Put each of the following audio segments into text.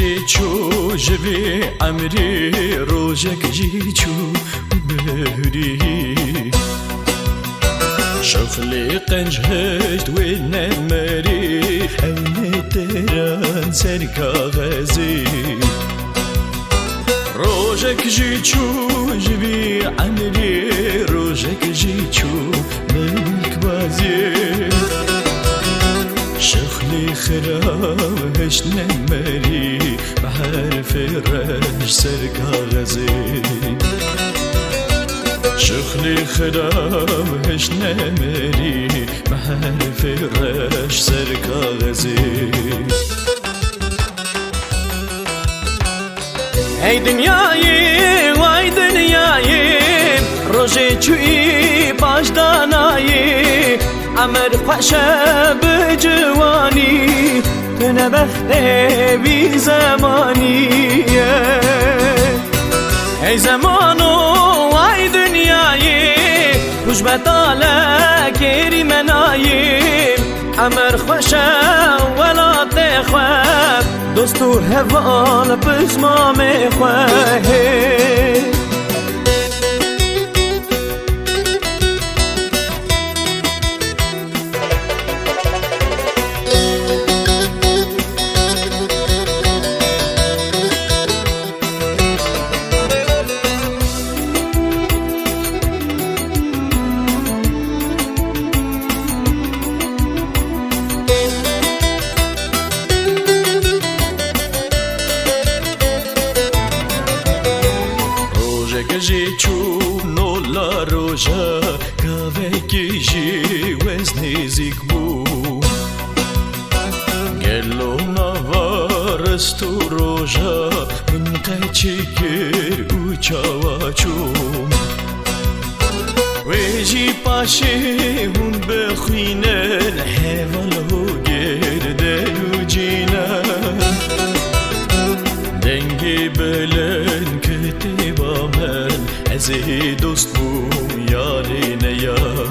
جی چو جوی عمری روزک جی چو بهری شغلی قنج هشت و نمری این تران سر کاغذی روزک جی چو جوی عمری روزک جی چو ملک بازی شغلی خراب هشت نمری بحرف رش سر کاغذی شغلی خراب هشت نمری بحرف رش سر کاغذی ای دنیایی وای دنیایی روزی چوی باش دانایی عمر خوشه بجوانی تو نبخته بی زمانی ای زمانو وای دنیایی خوش بطاله کری منایی عمر خوشه ولا تخواب دوستو هوال بزمام خواه جی چو نولا روژا کاوه کشی وزنیزیک بو گلو نوارستو روژا من قچی کر او چاواچوم ویجی پاشه هون بخوینن حوالو گرده و جینن دنگی بلن کتبا من ازی دوست بوم یاری نیار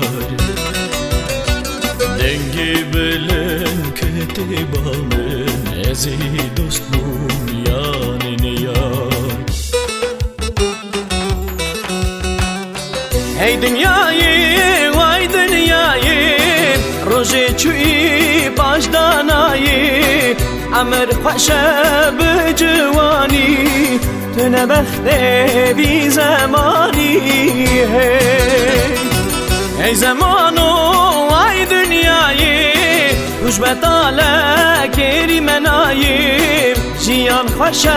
دنگی بلن کتبا من ازی دوست بوم یاری نیار ای دنیایی وای دنیایی روزی چوی باش دانایی عمر خوشه بجوانی تو نبخته بی زمانی ای زمانو وای دنیایی خوش بطاله کری منایی جیان خوشه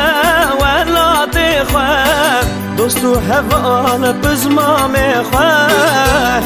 ولا تخواه دوستو هوال بزمام خواه